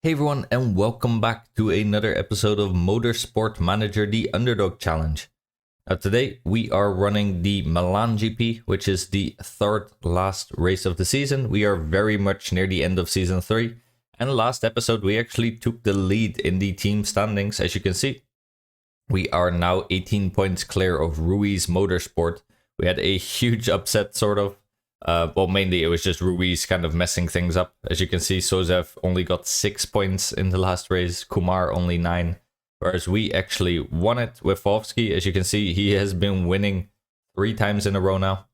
Hey everyone, and welcome back to another episode of Motorsport Manager, the Underdog Challenge. Now today we are running the Milan GP, which is the third last race of the season. We are very much near the end of season 3. And last episode we actually took the lead in the team standings, as you can see. We are now 18 points clear of Ruiz Motorsport. We had a huge upset, sort of. Well, mainly it was just Ruiz kind of messing things up. As you can see, Sozev only got 6 points in the last race, Kumar only 9. Whereas we actually won it with Vovsky. As you can see, he has been winning 3 times in a row now.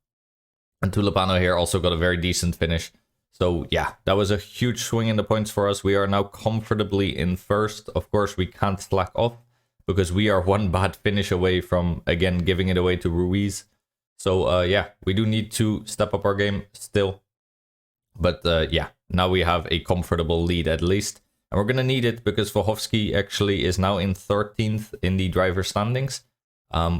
And Tulipano here also got a very decent finish. So yeah, that was a huge swing in the points for us. We are now comfortably in first. Of course, we can't slack off because we are one bad finish away from, again, giving it away to Ruiz. So yeah, we do need to step up our game still. But yeah, now we have a comfortable lead at least. And we're going to need it because Vohovsky actually is now in 13th in the driver standings.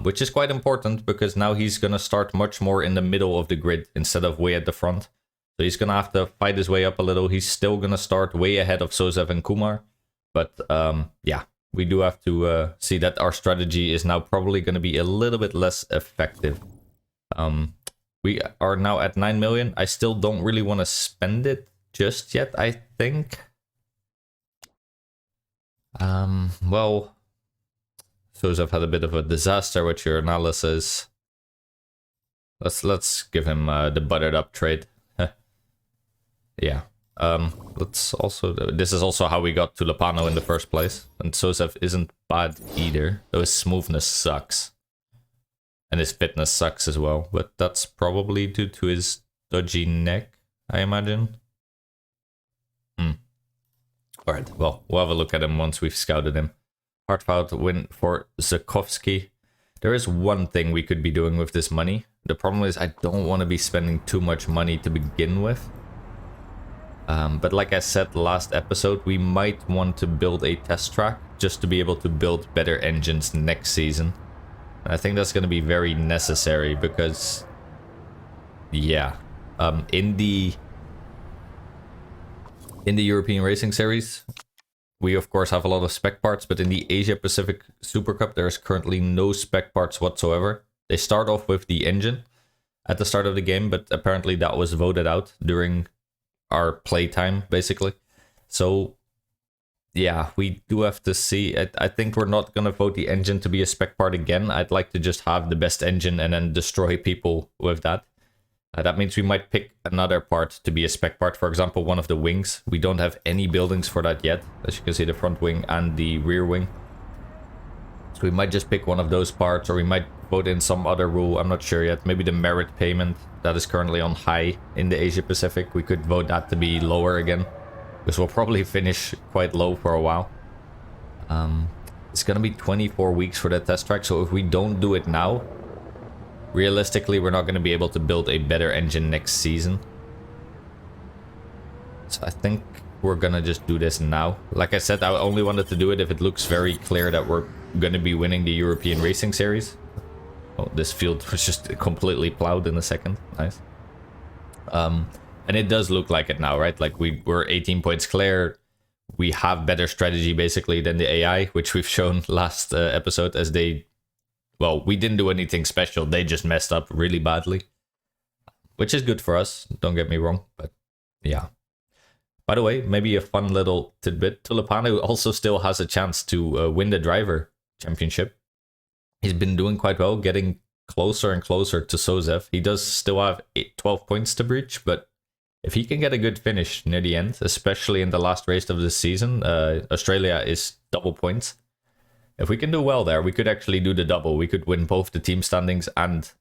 Which is quite important because now he's going to start much more in the middle of the grid instead of way at the front. So he's going to have to fight his way up a little. He's still going to start way ahead of Sozev and Kumar. But yeah, we do have to see that our strategy is now probably going to be a little bit less effective. We are now at 9 million. I still don't really want to spend it just yet, I think. Well, Sozev had a bit of a disaster with your analysis. Let's give him the buttered up trade. Yeah. Let's also, this is also how we got Tulipano in the first place. And Sozev isn't bad either, though his smoothness sucks. And his fitness sucks as well, but that's probably due to his dodgy neck, I imagine. Alright, well, we'll have a look at him once we've scouted him. Hard-fought win for Zakovsky. There is one thing we could be doing with this money. The problem is I don't want to be spending too much money to begin with. But like I said last episode, we might want to build a test track just to be able to build better engines next season. I think that's going to be very necessary because, yeah, in the European Racing Series, we of course have a lot of spec parts, but in the Asia Pacific Super Cup, there is currently no spec parts whatsoever. They start off with the engine at the start of the game, but apparently that was voted out during our playtime, basically. So yeah, we do have to see. I think we're not going to vote the engine to be a spec part again. I'd like to just have the best engine and then destroy people with that. That means we might pick another part to be a spec part. For example, one of the wings. We don't have any buildings for that yet. As you can see, the front wing and the rear wing. So we might just pick one of those parts, or we might vote in some other rule. I'm not sure yet. Maybe the merit payment that is currently on high in the Asia Pacific. We could vote that to be lower again. Because we'll probably finish quite low for a while. It's going to be 24 weeks for that test track. So if we don't do it now, realistically, we're not going to be able to build a better engine next season. So I think we're going to just do this now. Like I said, I only wanted to do it if it looks very clear that we're going to be winning the European Racing Series. Oh, this field was just completely plowed in a second. Nice. And it does look like it now, right? Like we're 18 points clear. We have better strategy basically than the AI, which we've shown last episode as they... Well, we didn't do anything special. They just messed up really badly. Which is good for us, don't get me wrong. But yeah. By the way, maybe a fun little tidbit. Tulipano also still has a chance to win the driver championship. He's been doing quite well, getting closer and closer to Sozev. He does still have 12 points to breach, but if he can get a good finish near the end, especially in the last race of the season, Australia is double points. If we can do well there, we could actually do the double. We could win both the team standings and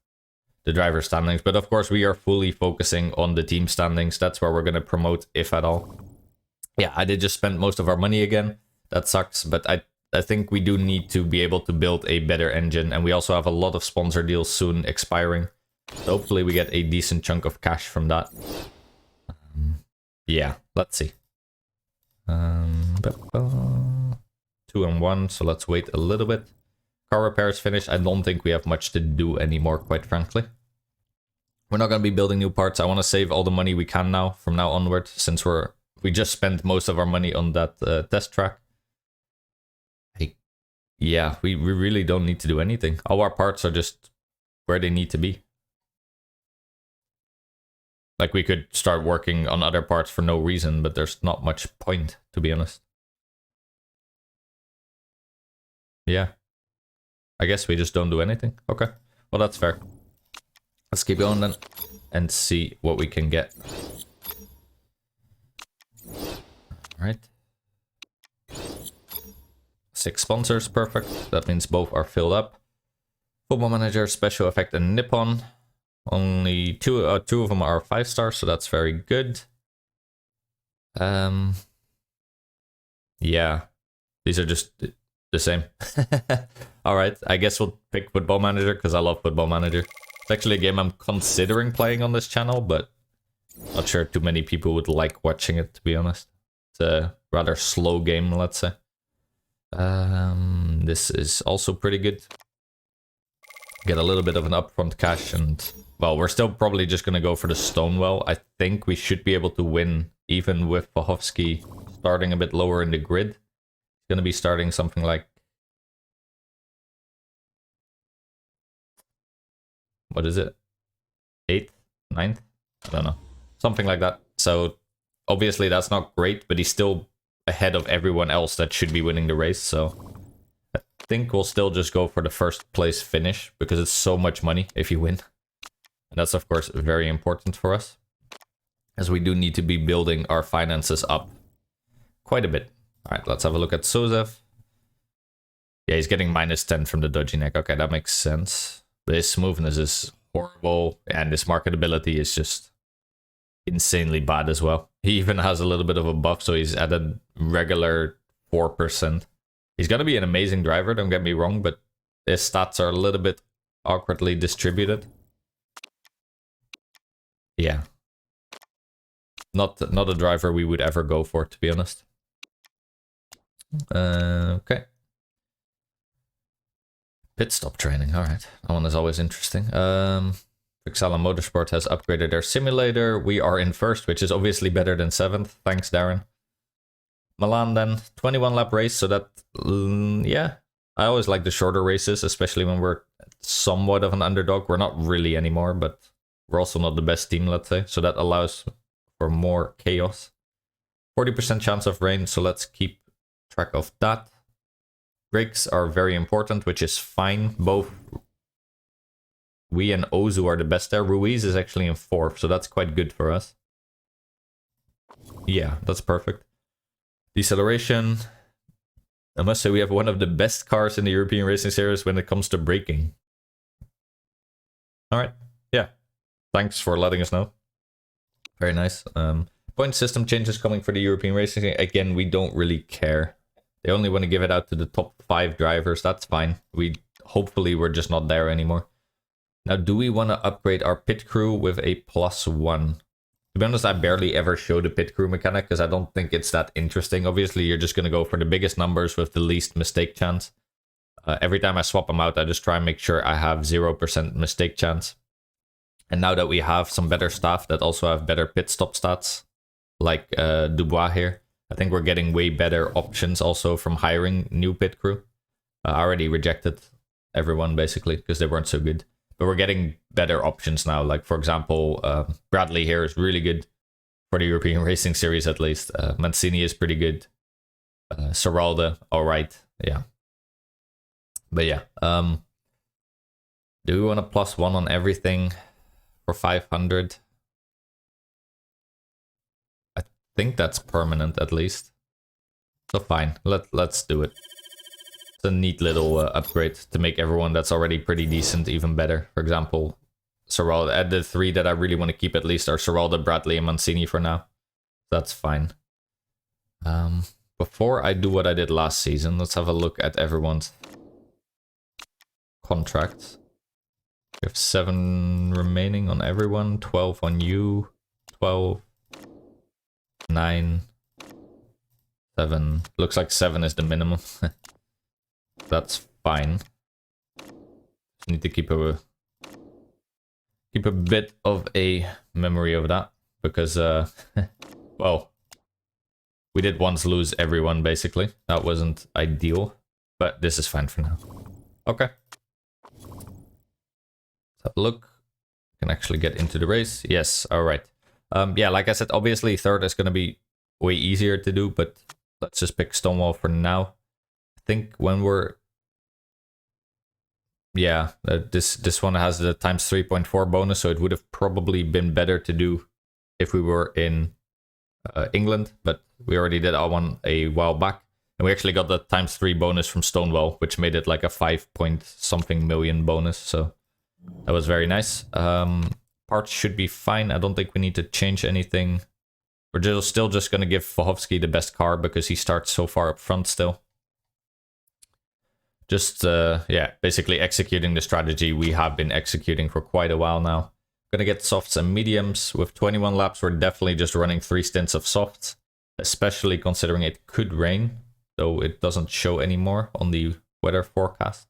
the driver standings. But of course, we are fully focusing on the team standings. That's where we're going to promote, if at all. Yeah, I did just spend most of our money again. That sucks, but I think we do need to be able to build a better engine. And we also have a lot of sponsor deals soon expiring. So hopefully we get a decent chunk of cash from that. Yeah, let's see. 2 and 1, so let's wait a little bit. Car repairs finished. I don't think we have much to do anymore, quite frankly. We're not going to be building new parts. I want to save all the money we can now, from now onward, since we're We just spent most of our money on that test track. Yeah, we really don't need to do anything. All our parts are just where they need to be. Like, we could start working on other parts for no reason, but there's not much point, to be honest. Yeah. I guess we just don't do anything. Okay. Well, that's fair. Let's keep going then and see what we can get. Alright. 6 sponsors, perfect. That means both are filled up. Football Manager, Special Effect, and Nippon. Only two of them are 5 stars, so that's very good. Yeah, these are just the same. Alright, I guess we'll pick Football Manager because I love Football Manager. It's actually a game I'm considering playing on this channel, but not sure too many people would like watching it, to be honest. It's a rather slow game, let's say. This is also pretty good. Get a little bit of an upfront cash and... Well, we're still probably just going to go for the Stonewell. I think we should be able to win, even with Fahovsky starting a bit lower in the grid. He's going to be starting something like... What is it? 8th? 9th? I don't know. Something like that. So, obviously that's not great, but he's still ahead of everyone else that should be winning the race, so... I think we'll still just go for the first place finish, because it's so much money if you win. And that's, of course, very important for us, as we do need to be building our finances up quite a bit. All right, let's have a look at Sozev. Yeah, he's getting -10 from the dodgy neck. Okay, that makes sense. But his smoothness is horrible, and his marketability is just insanely bad as well. He even has a little bit of a buff, so he's at a regular 4%. He's going to be an amazing driver, don't get me wrong, but his stats are a little bit awkwardly distributed. Yeah. Not a driver we would ever go for, to be honest. Okay. Pit stop training, alright. That one is always interesting. Milan Motorsport has upgraded their simulator. We are in first, which is obviously better than 7th. Thanks, Darren. Milan then, 21 lap race, so that, yeah. I always like the shorter races, especially when we're somewhat of an underdog. We're not really anymore, but we're also not the best team, let's say. So that allows for more chaos. 40% chance of rain, so let's keep track of that. Brakes are very important, which is fine. Both we and Ozu are the best there. Ruiz is actually in 4th, so that's quite good for us. Yeah, that's perfect. Deceleration. I must say we have one of the best cars in the European Racing Series when it comes to braking. Alright, yeah. Thanks for letting us know. Very nice. Point system changes coming for the European Racing Series. Again, we don't really care. They only want to give it out to the top 5 drivers. That's fine. Hopefully we're just not there anymore. Now, do we want to upgrade our pit crew with a +1? To be honest, I barely ever show the pit crew mechanic because I don't think it's that interesting. Obviously, you're just going to go for the biggest numbers with the least mistake chance. Every time I swap them out, I just try and make sure I have 0% mistake chance. And now that we have some better staff that also have better pit stop stats, like Dubois here, I think we're getting way better options also from hiring new pit crew. I already rejected everyone basically because they weren't so good. But we're getting better options now. Like, for example, Bradley here is really good for the European Racing Series at least. Mancini is pretty good. Serralde, alright. Yeah. But yeah. Do we want a +1 on everything for 500? I think that's permanent at least. So fine. Let's do it. It's a neat little upgrade to make everyone that's already pretty decent even better. For example, Serralde, the 3 that I really want to keep at least are Serralde, Bradley, and Mancini for now. That's fine. Before I do what I did last season, let's have a look at everyone's contracts. We have 7 remaining on everyone, 12 on you, 12, 9, 7. Looks like 7 is the minimum. That's fine. Just need to keep a bit of a memory of that because well, We did once lose everyone, basically. That wasn't ideal, but this is fine for now. Okay. Let's have a look. Can actually get into the race. Yes, all right. Yeah, like I said, obviously third is going to be way easier to do, but let's just pick Stonewall for now. I think when we're... Yeah, this one has the times 3.4 bonus, so it would have probably been better to do if we were in England, but we already did our one a while back. And we actually got the times 3 bonus from Stonewall, which made it like a 5 point something million bonus, so that was very nice. Parts should be fine. I don't think we need to change anything. We're still just going to give Fahovsky the best car because he starts so far up front still. Just, yeah, basically executing the strategy we have been executing for quite a while now. Gonna get softs and mediums. With 21 laps, we're definitely just running 3 stints of softs, especially considering it could rain, though it doesn't show anymore on the weather forecast.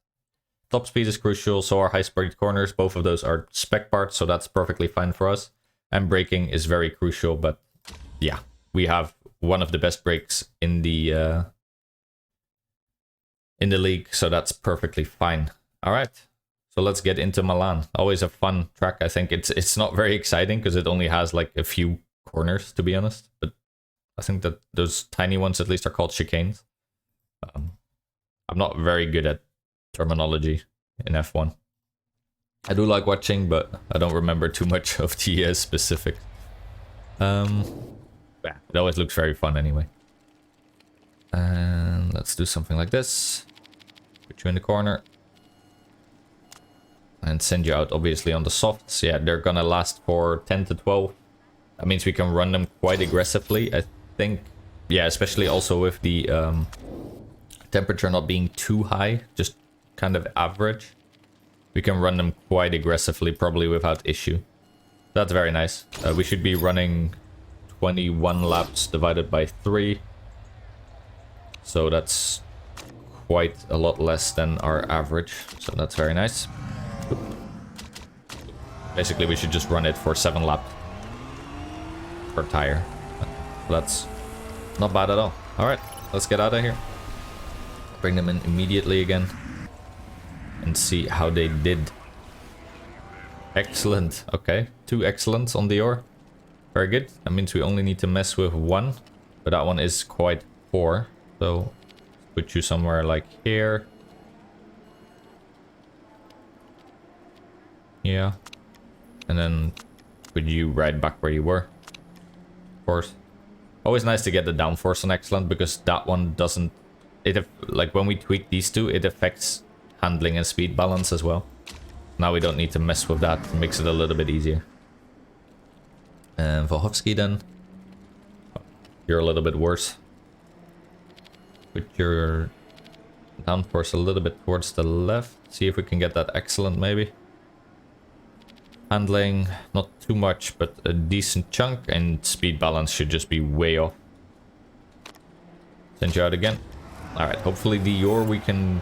Top speed is crucial, so are high-speed corners. Both of those are spec parts, so that's perfectly fine for us. And braking is very crucial, but yeah, we have one of the best brakes in the league, so that's perfectly fine. All right, so let's get into Milan. Always a fun track. I think it's not very exciting because it only has like a few corners, to be honest, but I think that those tiny ones at least are called chicanes. I'm not very good at terminology in F1. I do like watching, but I don't remember too much of the specifics. Yeah, it always looks very fun anyway. And let's do something like this. Put you in the corner. And send you out, obviously, on the softs. Yeah, they're gonna last for 10 to 12. That means we can run them quite aggressively, I think. Yeah, especially also with the temperature not being too high, just kind of average. We can run them quite aggressively, probably without issue. That's very nice. We should be running 21 laps divided by 3. So that's quite a lot less than our average. So that's very nice. Basically, we should just run it for 7 laps per tire. That's not bad at all. Alright, let's get out of here. Bring them in immediately again. And see how they did. Excellent. Okay, 2 excellents on the ore. Very good. That means we only need to mess with 1. But that one is quite poor. So, put you somewhere like here. Yeah. And then put you right back where you were. Of course. Always nice to get the downforce on excellent, because that one doesn't... like when we tweak these two, it affects handling and speed balance as well. Now we don't need to mess with that. It makes it a little bit easier. And Volhovsky then. You're a little bit worse. Put your downforce a little bit towards the left. See if we can get that excellent maybe. Handling, not too much, but a decent chunk. And speed balance should just be way off. Send you out again. Alright, hopefully the Yor we can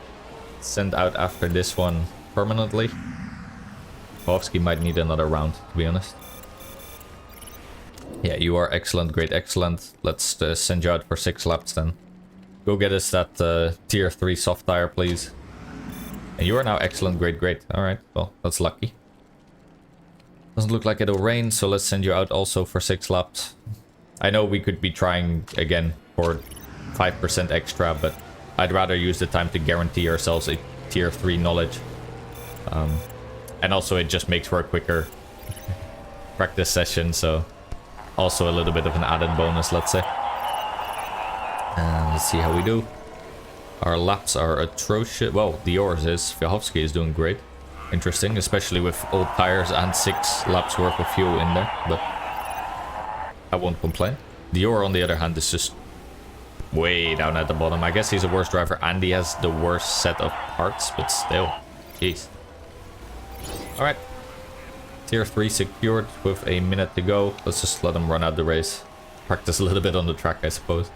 send out after this one permanently. Volhovsky might need another round, to be honest. Yeah, you are excellent, great, excellent. Let's send you out for 6 laps then. Go get us that tier 3 soft tire, please. And you are now excellent, great, great. Alright, well, that's lucky. Doesn't look like it'll rain, so let's send you out also for 6 laps. I know we could be trying again for 5% extra, but I'd rather use the time to guarantee ourselves a tier 3 knowledge. And also it just makes for a quicker practice session, so also a little bit of an added bonus, let's say. And let's see how we do. Our laps are atrocious. Well, the yours is. Volhovsky is doing great. Interesting, especially with old tires and 6 laps worth of fuel in there, but I won't complain. Dior, on the other hand, is just way down at the bottom. I guess he's a worse driver and he has the worst set of parts, but still, jeez. Alright, tier 3 secured with a minute to go. Let's just let him run out the race. Practice a little bit on the track, I suppose.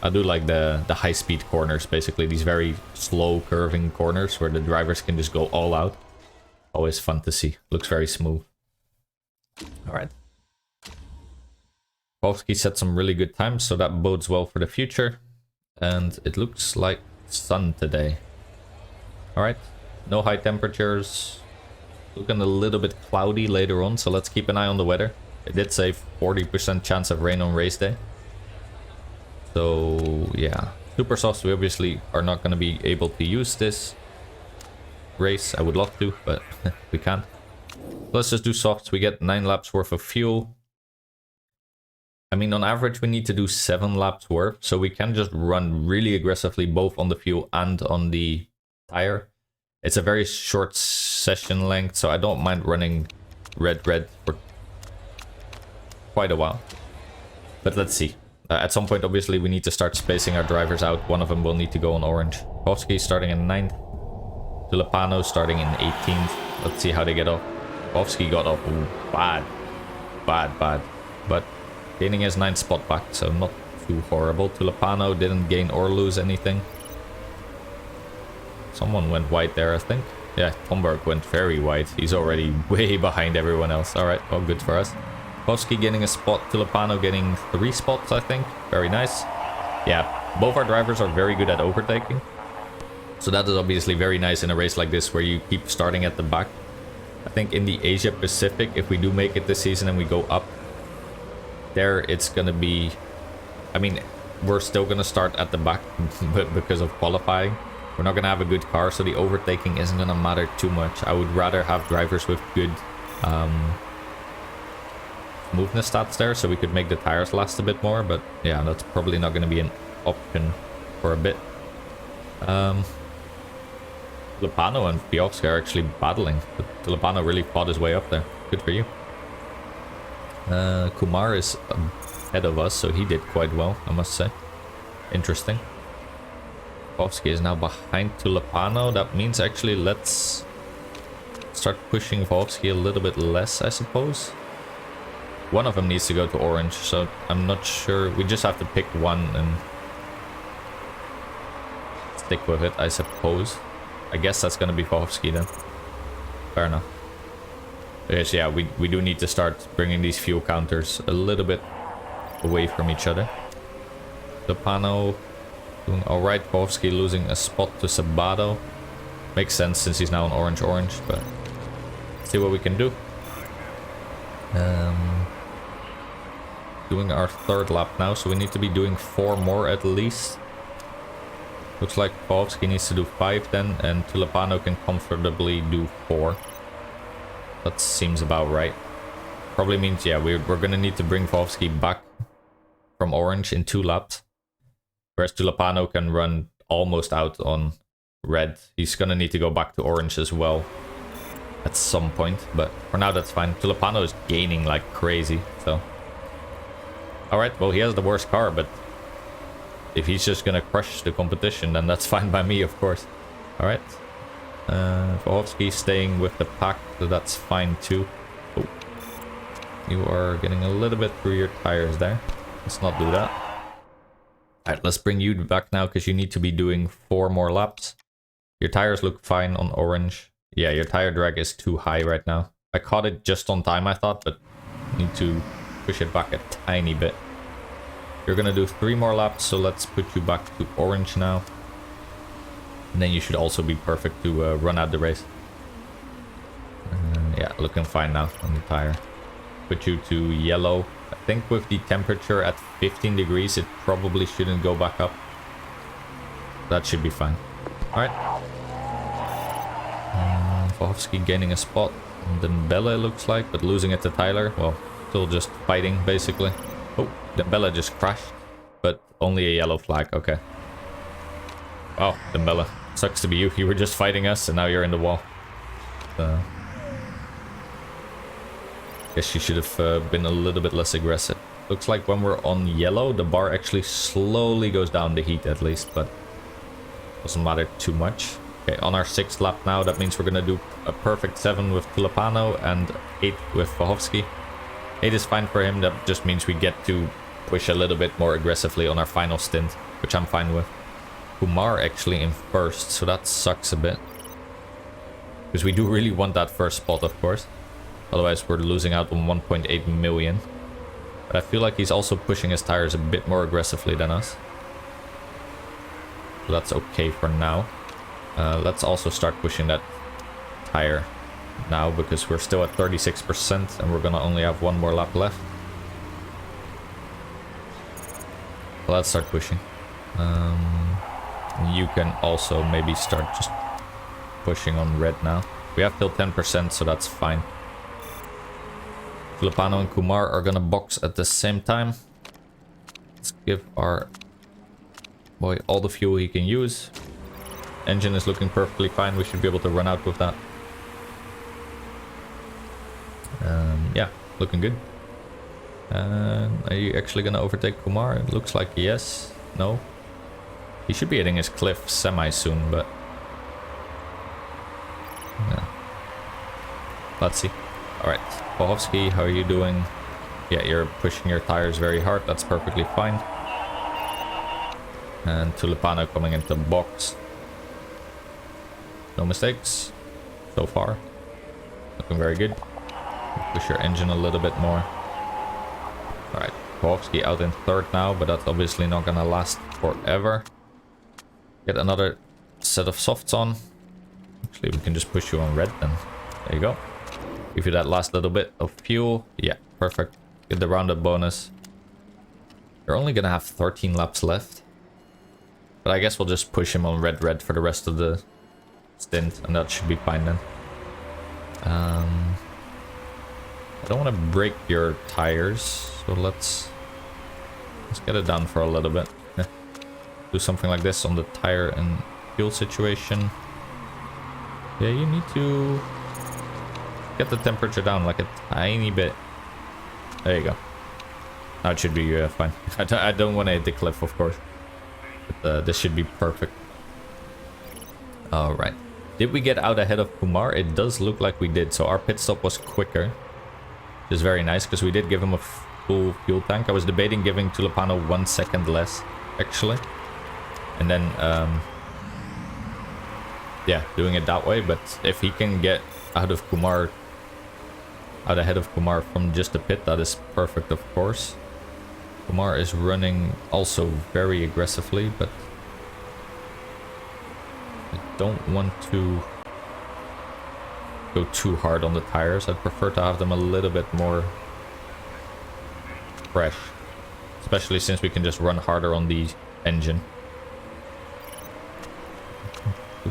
I do like the high-speed corners, basically. These very slow curving corners where the drivers can just go all out. Always fun to see. Looks very smooth. Alright. Polski set some really good times, so that bodes well for the future. And it looks like sun today. Alright, no high temperatures. Looking a little bit cloudy later on, so let's keep an eye on the weather. It did say 40% chance of rain on race day. So yeah, super softs, we obviously are not going to be able to use this race. I would love to, but we can't. Let's just do softs. We get 9 laps worth of fuel. I mean, on average, we need to do 7 laps worth, so we can just run really aggressively both on the fuel and on the tire. It's a very short session length, so I don't mind running red for quite a while. But let's see. At some point, obviously, we need to start spacing our drivers out. One of them will need to go on orange. Polski starting in 9th. Tulipano starting in 18th. Let's see how they get off. Polski got off. Ooh, bad. But gaining his 9th spot back, so not too horrible. Tulipano didn't gain or lose anything. Someone went white there, I think. Yeah, Tomberg went very white. He's already way behind everyone else. Alright, well, good for us. Polski getting a spot. Tulipano getting 3 spots, I think. Very nice. Yeah, both our drivers are very good at overtaking. So that is obviously very nice in a race like this where you keep starting at the back. I think in the Asia Pacific, if we do make it this season and we go up, there it's going to be... I mean, we're still going to start at the back because of qualifying. We're not going to have a good car, so the overtaking isn't going to matter too much. I would rather have drivers with good smoothness stats there, so we could make the tires last a bit more. But yeah, that's probably not going to be an option for a bit. Tulipano and Piofsky are actually battling, but Tulipano really fought his way up there. Good for you. Kumar is ahead of us, so he did quite well, I must say. Interesting. Piofsky is now behind Tulipano. That means actually let's start pushing Piofsky a little bit less, I suppose. One of them needs to go to orange, so I'm not sure. We just have to pick one and stick with it, I suppose. I guess that's going to be Piofsky then. Fair enough. Yes, yeah, we do need to start bringing these fuel counters a little bit away from each other. Tulipano doing alright. Piofsky losing a spot to Sabato. Makes sense since he's now on orange, but let's see what we can do. Doing our 3rd lap now, so we need to be doing 4 more at least. Looks like Piofsky needs to do 5 then, and Tulipano can comfortably do 4. That seems about right. Probably means, yeah, we're gonna need to bring Piofsky back from orange in 2 laps. Whereas Tulipano can run almost out on red. He's gonna need to go back to orange as well at some point, but for now that's fine. Tulipano is gaining like crazy, so... Alright, well, he has the worst car, but if he's just gonna crush the competition, then that's fine by me, of course. Alright. Piofsky staying with the pack, so that's fine too. Oh. You are getting a little bit through your tires there. Let's not do that. Alright, let's bring you back now, because you need to be doing 4 more laps. Your tires look fine on orange. Yeah, your tire drag is too high right now. I caught it just on time, I thought, but need to push it back a tiny bit. You're gonna do 3 more laps, so let's put you back to orange now. And then you should also be perfect to run out the race. Yeah, looking fine now on the tire. Put you to yellow. I think with the temperature at 15 degrees, it probably shouldn't go back up. That should be fine. Alright. Piofsky gaining a spot. Dembele looks like, but losing it to Tyler. Well, still just fighting, basically. Oh, Dembele just crashed, but only a yellow flag. Okay. Oh, Dembele. Sucks to be you. You were just fighting us, and now you're in the wall. Guess you should have been a little bit less aggressive. Looks like when we're on yellow, the bar actually slowly goes down, the heat at least, but doesn't matter too much. Okay, on our 6th lap now, that means we're gonna do a perfect 7 with Tulipano and 8 with Piofsky. 8 is fine for him. That just means we get to push a little bit more aggressively on our final stint, which I'm fine with. Kumar actually in 1st, so that sucks a bit. Because we do really want that 1st spot, of course. Otherwise, we're losing out on 1.8 million. But I feel like he's also pushing his tires a bit more aggressively than us. So that's okay for now. Let's also start pushing that tire now, because we're still at 36% and we're gonna only have one more lap left. Let's start pushing. You can also maybe start just pushing on red now. We have till 10%, so that's fine. Tulipano and Kumar are gonna box at the same time. Let's give our boy all the fuel he can use. Engine is looking perfectly fine. We should be able to run out with that. Yeah, looking good. Are you actually gonna overtake Kumar? It looks like yes. No. He should be hitting his cliff semi soon, but yeah. Let's see. Alright, Bohovsky, how are you doing? Yeah, you're pushing your tires very hard. That's perfectly fine. And Tulipano coming into box. No mistakes so far. Looking very good. Push your engine a little bit more. Alright, Bohovsky out in third now, but that's obviously not gonna last forever. Get another set of softs on. Actually, we can just push you on red then. There you go. Give you that last little bit of fuel. Yeah, perfect. Get the roundup bonus. You're only gonna have 13 laps left. But I guess we'll just push him on red for the rest of the stint, and that should be fine then. I don't want to break your tires, so let's get it down for a little bit. Do something like this on the tire and fuel situation. Yeah, you need to get the temperature down like a tiny bit. There you go. Now it should be fine. I don't want to hit the cliff, of course. But this should be perfect. Alright. Did we get out ahead of Kumar? It does look like we did. So our pit stop was quicker. Which is very nice, because we did give him a full fuel tank. I was debating giving Tulipano 1 second less, actually. And then, yeah, doing it that way. But if he can get out ahead of Kumar from just a pit, that is perfect, of course. Kumar is running also very aggressively, but I don't want to go too hard on the tires. I'd prefer to have them a little bit more fresh, especially since we can just run harder on the engine.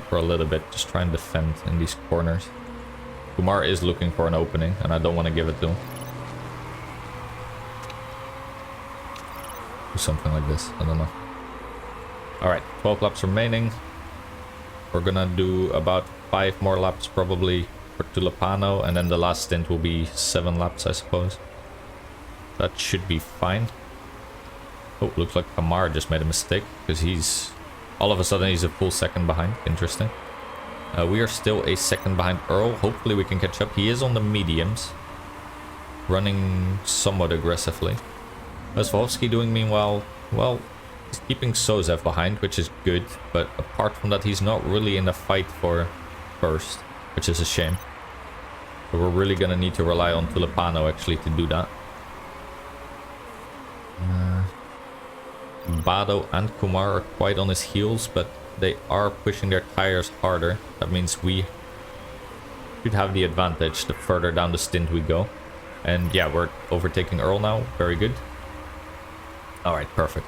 For a little bit, just try and defend in these corners. Kumar is looking for an opening, and I don't want to give it to him. Do something like this, I don't know. Alright, 12 laps remaining. We're gonna do about 5 more laps probably for Tulipano, and then the last stint will be 7 laps, I suppose. That should be fine. Oh, looks like Kamar just made a mistake, because he's... all of a sudden he's a full second behind. Interesting. We are still a second behind Earl. Hopefully we can catch up. He is on the mediums, running somewhat aggressively. What's Volsky doing meanwhile? Well, he's keeping Sozev behind, which is good, but apart from that, he's not really in the fight for first, which is a shame. So we're really gonna need to rely on Tulipano actually to do that. Bado and Kumar are quite on his heels, but they are pushing their tires harder. That means we should have the advantage the further down the stint we go. And yeah, we're overtaking Earl now. Very good. Alright, perfect.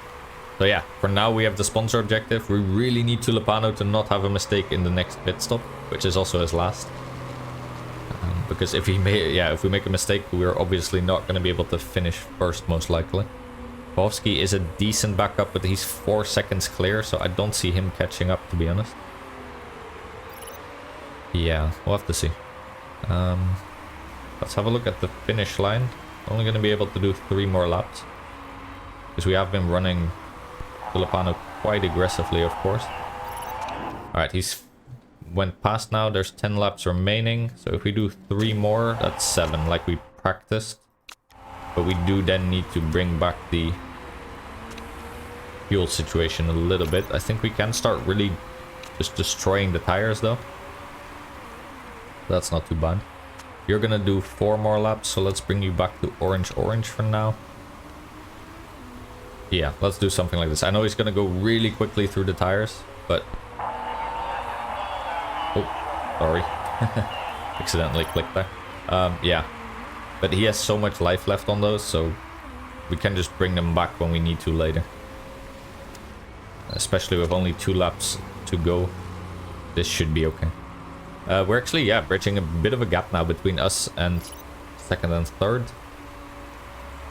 So yeah, for now we have the sponsor objective. We really need Tulipano to not have a mistake in the next pit stop, which is also his last. Because if we make a mistake, we're obviously not going to be able to finish first, most likely. Bovsky is a decent backup, but he's 4 seconds clear, so I don't see him catching up, to be honest. Yeah, we'll have to see. Let's have a look at the finish line. Only going to be able to do 3 more laps. Because we have been running Tulipano quite aggressively, of course. Alright, he's went past now. There's 10 laps remaining. So if we do 3 more, that's 7, like we practiced. But we do then need to bring back the fuel situation a little bit. I think we can start really just destroying the tires, though. That's not too bad. You're gonna do 4 more laps, so let's bring you back to orange for now. Yeah, let's do something like this. I know he's gonna go really quickly through the tires, but... Oh, sorry. Accidentally clicked there. Yeah. But he has so much life left on those, so we can just bring them back when we need to later. Especially with only 2 laps to go. This should be okay. We're actually, yeah, bridging a bit of a gap now between us and second and third.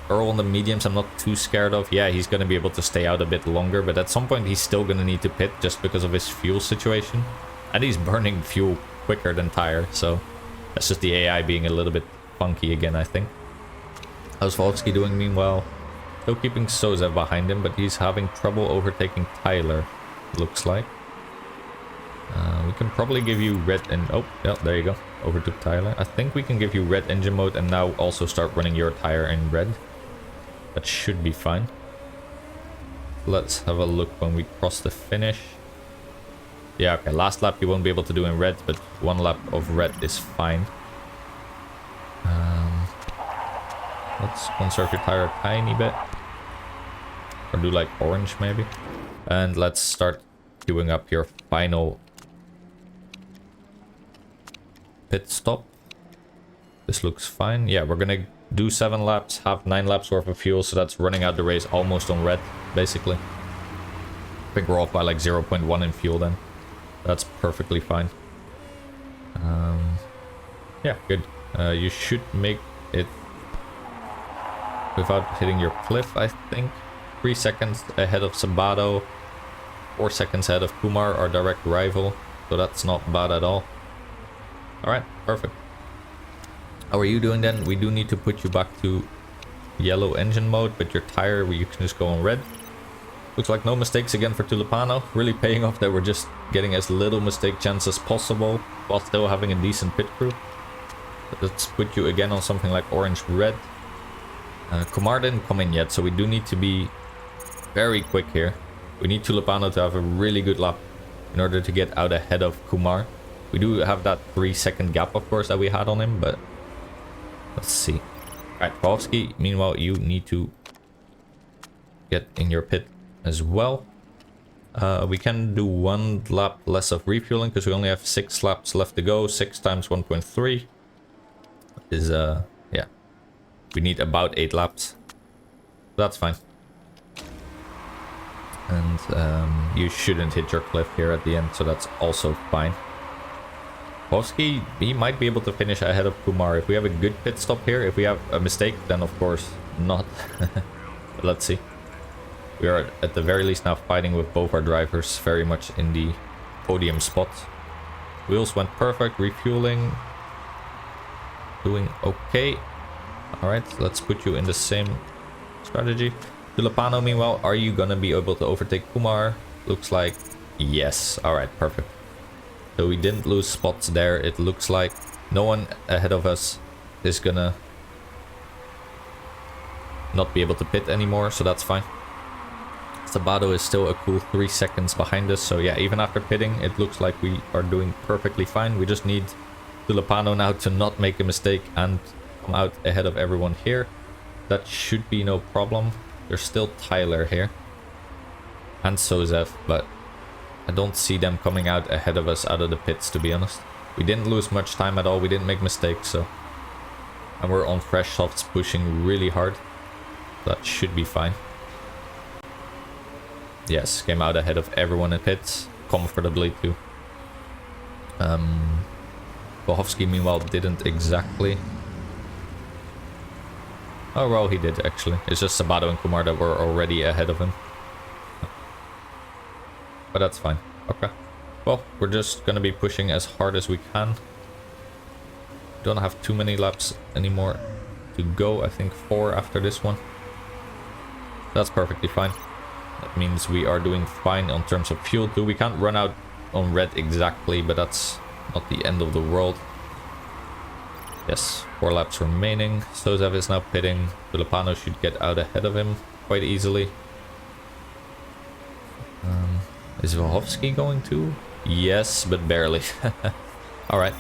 Earl on the mediums I'm not too scared of. Yeah, he's going to be able to stay out a bit longer, but at some point he's still going to need to pit just because of his fuel situation. And he's burning fuel quicker than tire, so that's just the AI being a little bit funky again, I think. How's Volsky doing meanwhile? Still keeping Soza behind him, but he's having trouble overtaking Tyler, looks like. We can probably give you red and... Oh, yeah, there you go. Overtook Tyler. I think we can give you red engine mode and now also start running your tire in red. That should be fine. Let's have a look when we cross the finish. Yeah, okay, last lap you won't be able to do in red, but 1 lap of red is fine. Let's conserve your tire a tiny bit. Or do like orange maybe. And let's start queuing up your final pit stop. This looks fine. Yeah, we're gonna do 7 laps, have 9 laps worth of fuel, so that's running out the race almost on red, basically. I think we're off by like 0.1 in fuel then. That's perfectly fine. Yeah, good. You should make it without hitting your cliff, I think. 3 seconds ahead of Sabato. 4 seconds ahead of Kumar, our direct rival. So that's not bad at all. Alright, perfect. How are you doing then? We do need to put you back to yellow engine mode, but your tire, you can just go on red. Looks like no mistakes again for Tulipano. Really paying off that we're just getting as little mistake chance as possible while still having a decent pit crew. But let's put you again on something like orange-red. Kumar didn't come in yet, so we do need to be very quick here. We need Tulipano to have a really good lap in order to get out ahead of Kumar. We do have that 3-second gap, of course, that we had on him, but let's see. Alright, Pavlovsky, meanwhile, you need to get in your pit as well. We can do 1 lap less of refueling because we only have 6 laps left to go. 6 times 1.3 is, yeah. We need about 8 laps. That's fine. And you shouldn't hit your cliff here at the end, so that's also fine. Pavlovsky, he might be able to finish ahead of Kumar. If we have a good pit stop here, if we have a mistake, then of course not. But let's see. We are at the very least now fighting with both our drivers very much in the podium spot. Wheels went perfect, refueling. Doing okay. Alright, let's put you in the same strategy. Tulipano, meanwhile, are you gonna be able to overtake Kumar? Looks like yes. Alright, perfect. So we didn't lose spots there. It looks like no one ahead of us is gonna not be able to pit anymore, so that's fine. Sabato is still a cool 3 seconds behind us, so yeah, even after pitting, it looks like we are doing perfectly fine. We just need Tulipano now to not make a mistake and come out ahead of everyone here. That should be no problem. There's still Tyler here and Sozev, but I don't see them coming out ahead of us out of the pits, to be honest. We didn't lose much time at all. We didn't make mistakes, so... And we're on fresh softs pushing really hard. That should be fine. Yes, came out ahead of everyone in pits. Comfortably, too. Bohovsky, meanwhile, didn't exactly... Oh, well, he did, actually. It's just Sabato and Kumar that were already ahead of him. But that's fine. Okay. Well, we're just gonna be pushing as hard as we can. Don't have too many laps anymore to go. I think 4 after this one. That's perfectly fine. That means we are doing fine in terms of fuel too. We can't run out on red exactly, but that's not the end of the world. Yes, 4 laps remaining. Sozev is now pitting. Tulipano should get out ahead of him quite easily. Is Vohovsky going to? Yes, but barely. Alright.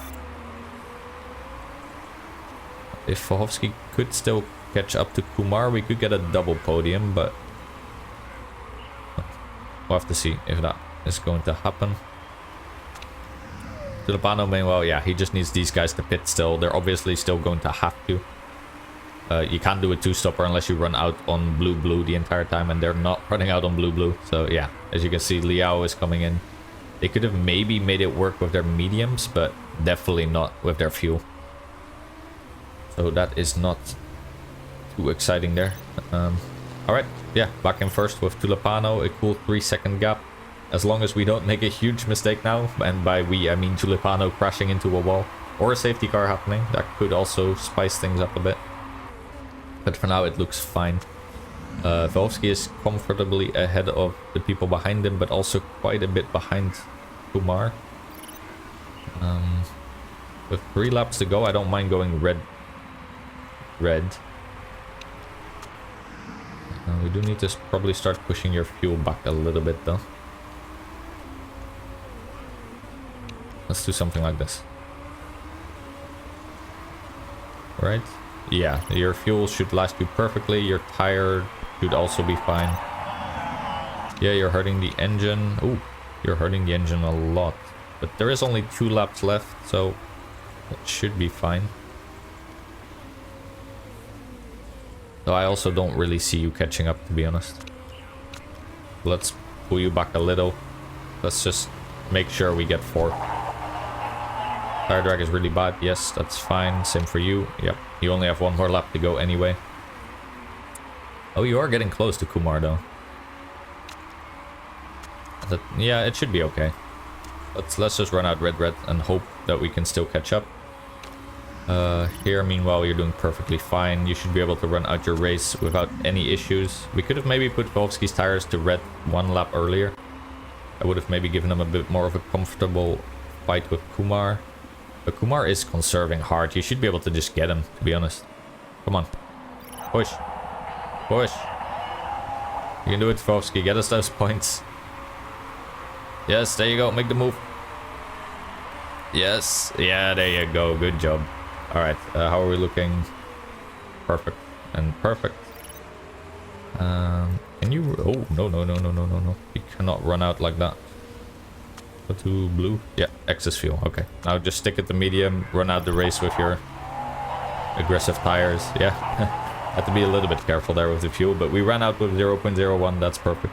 If Vohovsky could still catch up to Kumar, we could get a double podium, but We'll have to see if that is going to happen. Tulipano, meanwhile, yeah, he just needs these guys to pit still. They're obviously still going to have to. You can't do a two-stopper unless you run out on blue-blue the entire time, and they're not running out on blue-blue. So yeah, as you can see, Liao is coming in. They could have maybe made it work with their mediums, but definitely not with their fuel. So that is not too exciting there. Alright, yeah, back in first with Tulipano, a cool 3-second gap. As long as we don't make a huge mistake now, and by we I mean Tulipano crashing into a wall, or a safety car happening, that could also spice things up a bit. But for now it looks fine. Velski is comfortably ahead of the people behind him, but also quite a bit behind Kumar. With 3 laps to go, I don't mind going red. We do need to probably start pushing your fuel back a little bit though. Let's do something like this. Right? Yeah, your fuel should last you perfectly. Your tire should also be fine. Yeah, you're hurting the engine. Ooh, you're hurting the engine a lot. But there is only 2 laps left, so it should be fine. Though I also don't really see you catching up, to be honest. Let's pull you back a little. Let's just make sure we get 4. Tire drag is really bad. Yes, that's fine. Same for you. Yep. You only have 1 more lap to go anyway. Oh, you are getting close to Kumar, though. Yeah, it should be okay. Let's just run out red and hope that we can still catch up. Here, meanwhile, you're doing perfectly fine. You should be able to run out your race without any issues. We could have maybe put Volski's tires to red 1 lap earlier. I would have maybe given him a bit more of a comfortable fight with Kumar. But Kumar is conserving hard. You should be able to just get him, to be honest. Come on. Push. Push. You can do it, Volski. Get us those points. Yes, there you go. Make the move. Yes. Yeah, there you go. Good job. Alright, how are we looking? Perfect. And perfect. Can you... Oh, no. You cannot run out like that. Go to blue. Yeah, excess fuel. Okay. Now just stick it to medium. Run out the race with your aggressive tires. Yeah. Had to be a little bit careful there with the fuel, but we ran out with 0.01. That's perfect.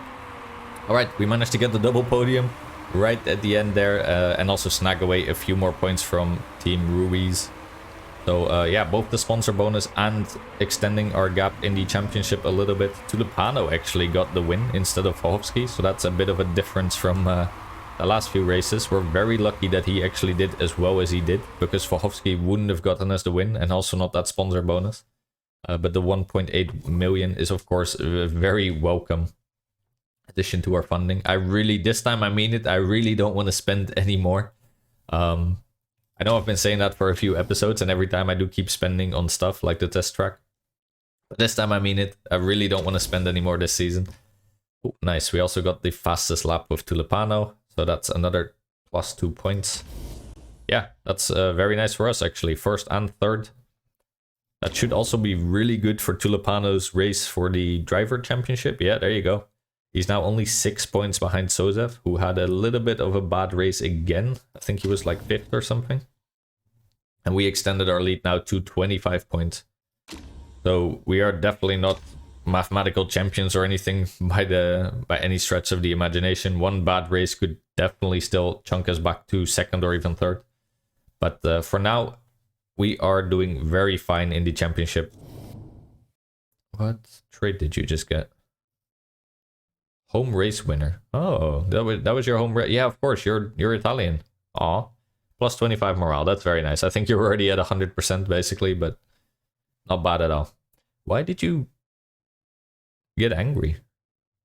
Alright, we managed to get the double podium right at the end there, and also snag away a few more points from Team Ruiz. So yeah, both the sponsor bonus and extending our gap in the championship a little bit. Tulipano actually got the win instead of Volski, so that's a bit of a difference from the last few races. We're very lucky that he actually did as well as he did, because Volhovski wouldn't have gotten us the win, and also not that sponsor bonus. But the 1.8 million is of course a very welcome addition to our funding. I really, this time I mean it, I really don't want to spend any more. I know I've been saying that for a few episodes, and every time I do keep spending on stuff like the test track. But this time I mean it, I really don't want to spend any more this season. Ooh, nice, we also got the fastest lap with Tulipano, so that's another +2 points. Yeah, that's very nice for us actually, 1st and 3rd. That should also be really good for Tulipano's race for the driver championship. Yeah, there you go. He's now only 6 points behind Sozev, who had a little bit of a bad race again. I think he was like 5th or something. And we extended our lead now to 25 points. So we are definitely not mathematical champions or anything by any stretch of the imagination. One bad race could definitely still chunk us back to 2nd or even 3rd. But for now, we are doing very fine in the championship. What trade did you just get? Home race winner. Oh, that was your home race. Yeah, of course, you're Italian. Aw. Plus 25 morale. That's very nice. I think you're already at 100% basically, but not bad at all. Why did you get angry?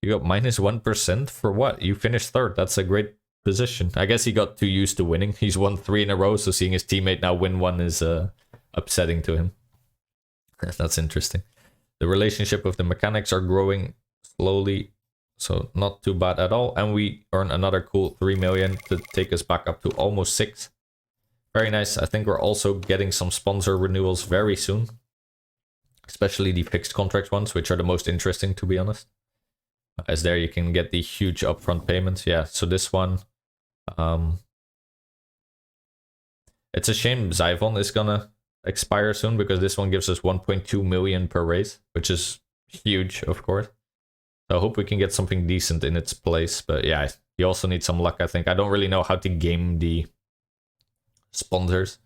You got -1% for what? You finished 3rd. That's a great position. I guess he got too used to winning. He's won 3 in a row, so seeing his teammate now win 1 is upsetting to him. That's interesting. The relationship with the mechanics are growing slowly, so not too bad at all. And we earn another cool 3 million to take us back up to almost 6. Very nice. I think we're also getting some sponsor renewals very soon. Especially the fixed contract ones, which are the most interesting, to be honest. as there you can get the huge upfront payments. Yeah, so this one, it's a shame Zyvon is gonna expire soon, because this one gives us 1.2 million per race, which is huge, of course. So I hope we can get something decent in its place. But yeah, you also need some luck, I think. I don't really know how to game the sponsors.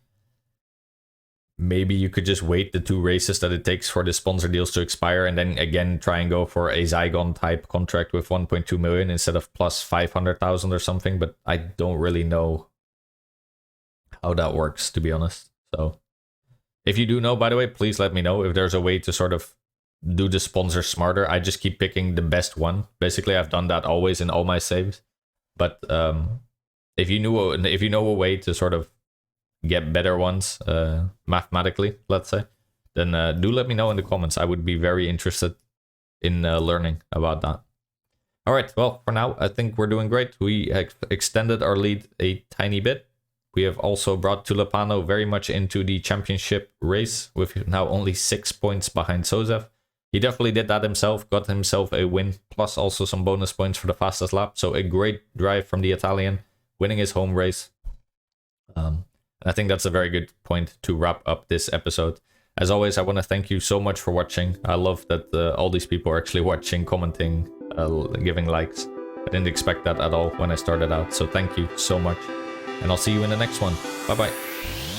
Maybe you could just wait the 2 races that it takes for the sponsor deals to expire, and then again try and go for a Zygon type contract with 1.2 million instead of plus 500,000 or something. But I don't really know how that works, to be honest. So if you do know, by the way, please let me know if there's a way to sort of do the sponsor smarter. I just keep picking the best one. Basically, I've done that always in all my saves. But if you know a way to sort of get better ones mathematically, let's say, then do let me know in the comments. I would be very interested in learning about that. All right, well, for now, I think we're doing great. We extended our lead a tiny bit. We have also brought Tulipano very much into the championship race, with now only 6 points behind Sozev. He definitely did that himself, got himself a win, plus also some bonus points for the fastest lap. So a great drive from the Italian, winning his home race. I think that's a very good point to wrap up this episode. As always, I want to thank you so much for watching. I love that all these people are actually watching, commenting, giving likes. I didn't expect that at all when I started out. So thank you so much. And I'll see you in the next one. Bye-bye.